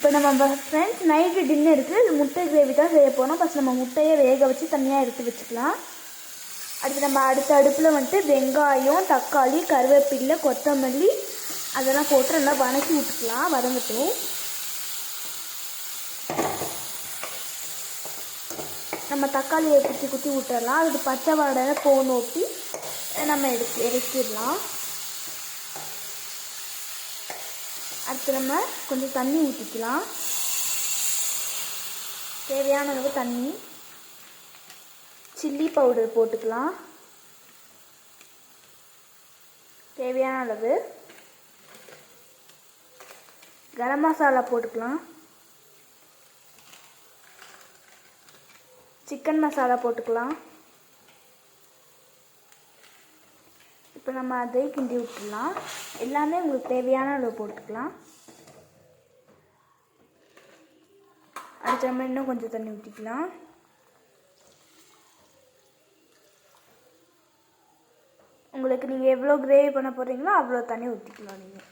இப்போ நம்ம friends night டின்னருக்கு முட்டை கிரேவி தான் செய்ய போகிறோம். ஃபஸ்ட் நம்ம முட்டையை வேக வச்சு தனியாக எடுத்து வச்சுக்கலாம். அடுத்து நம்ம அடுத்த அடுப்பில் வந்துட்டு வெங்காயம், தக்காளி, கருவேப்பிலை, கொத்தமல்லி அதெல்லாம் போட்டு நல்லா வதக்கி விட்டுக்கலாம். வதங்கட்டும். நம்ம தக்காளியை குத்தி குத்தி விட்டுடலாம். அதுக்கு பச்சை வாடகை போன் ஊற்றி நம்ம இறக்கிடலாம். அடுத்து நம்ம கொஞ்சம் தண்ணி ஊற்றிக்கலாம். தேவையான அளவு தண்ணி. சில்லி பவுடர் போட்டுக்கலாம் தேவையான அளவு. கரம் மசாலா போட்டுக்கலாம். சிக்கன் மசாலா போட்டுக்கலாம். இப்போ நம்ம அதை கிண்டி விட்டுடலாம். எல்லாமே உங்களுக்கு தேவையான அளவு போட்டுக்கலாம். அடுத்த நம்ம இன்னும் கொஞ்சம் தண்ணி ஊற்றிக்கலாம். உங்களுக்கு நீங்கள் எவ்வளோ கிரேவி பண்ண போகிறீங்களோ அவ்வளோ தண்ணி ஊற்றிக்கலாம். நீங்கள்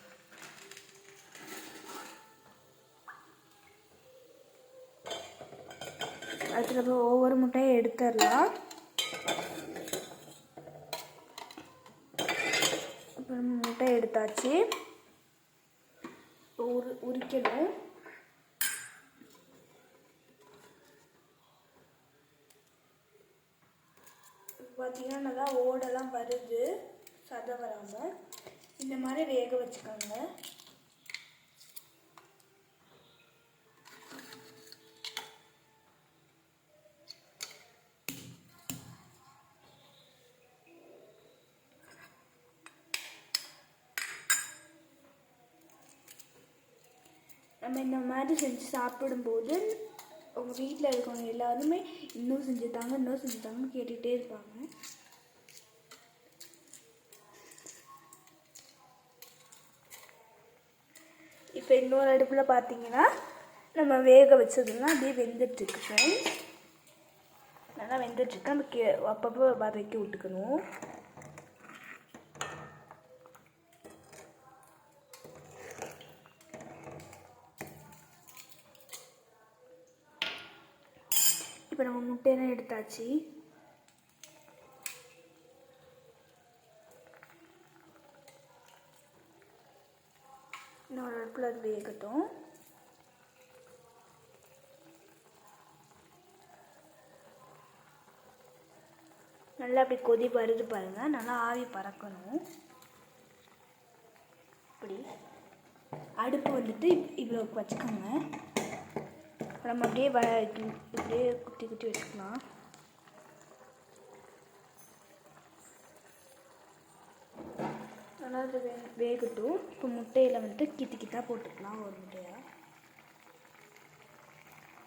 அடுத்து நம்ம ஒவ்வொரு முட்டையை எடுத்துடலாம். அப்புறம் முட்டை எடுத்தாச்சு. உரிக்கணும். பார்த்தீங்கன்னா நல்லா ஓடெல்லாம் வருது, சதை வராமல். இந்த மாதிரி வேக வச்சுக்கோங்க. நம்ம இந்த மாதிரி செஞ்சு சாப்பிடும்போது உங்கள் வீட்டில் இருக்கவங்க எல்லாருமே இன்னும் செஞ்சுட்டாங்கன்னு கேட்டுகிட்டே இருப்பாங்க. இப்போ இன்னொரு அடுப்பில் பார்த்தீங்கன்னா நம்ம வேக வச்சதுலாம் அப்படியே வெந்துட்டுருக்கு ஃப்ரெண்ட்ஸ். நல்லா வெந்துட்டுருக்கு. நமக்கு அப்பப்போ வதக்கி விட்டுக்கணும். இப்போ நம்ம முட்டையெல்லாம் எடுத்தாச்சு. இன்னொரு அடுப்பில் அது வேகட்டும். நல்லா அப்படி கொதி வருது பாருங்கள். நல்லா ஆவி பறக்கணும். இப்படி அடுப்பு வந்துட்டு இவ்வளோ வச்சுக்கோங்க. நம்ம அப்படியே இப்படியே குத்தி குத்தி வச்சுக்கலாம். நல்லா வேகட்டும். இப்போ முட்டையில் வந்துட்டு கிட்டா போட்டுக்கலாம்.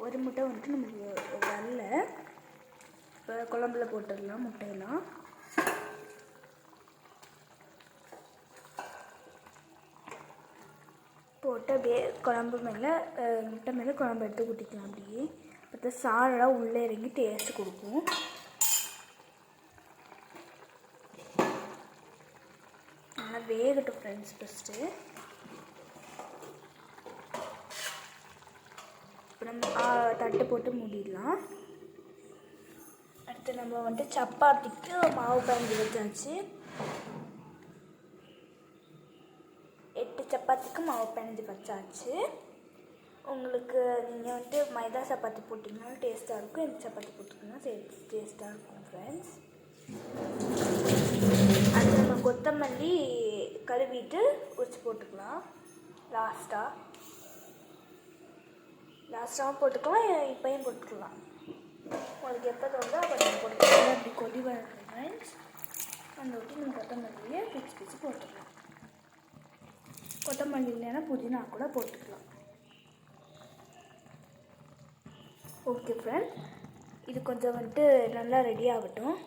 ஒரு முட்டை வந்துட்டு நமக்கு வரல. இப்போ குழம்புல போட்டுடலாம் முட்டையெல்லாம். போட்டு அப்படியே குழம்பு மேலே முட்டை மேலே குழம்பு எடுத்து ஊற்றிக்கலாம். அப்படியே பார்த்தா சாரெல்லாம் உள்ளே இறங்கி டேஸ்ட் கொடுக்கும். நல்லா வேகட்டும் ஃப்ரெண்ட்ஸ். ஃபஸ்ட்டு இப்போ நம்ம தட்டு போட்டு மூடிடலாம். அடுத்து நம்ம வந்துட்டு சப்பாத்திக்கு மாவு பிசைஞ்சு வச்சாச்சு. 8 சப்பாத்திக்கு மாவு பிசைஞ்சு வச்சாச்சு. உங்களுக்கு நீங்கள் வந்துட்டு மைதா சப்பாத்தி போட்டிங்கனாலும் டேஸ்ட்டாக இருக்கும். எந்த சப்பாத்தி போட்டிங்கன்னா டேஸ்ட்டாக இருக்கும் ஃப்ரெண்ட்ஸ். அது நம்ம கொத்தமல்லி கழுவிட்டு உரிச்சு போட்டுக்கலாம். லாஸ்ட்டாகவும் போட்டுக்கலாம், இப்போயும் போட்டுக்கலாம். உங்களுக்கு எப்போ தோணுதோ அப்போ நீங்கள் போட்டுக்கலாம். அப்படி கொதி வரும் ஃப்ரெண்ட்ஸ். அந்த ஊற்றி நம்ம கொத்தமல்லியை பிச்சு போட்டுக்கலாம். கொத்தமல்லி இல்லைன்னா புதினா கூட போட்டுக்கலாம். ஓகே ஃப்ரெண்ட்ஸ், இது கொஞ்சம் வந்துட்டு நல்லா ரெடி ஆகட்டும்.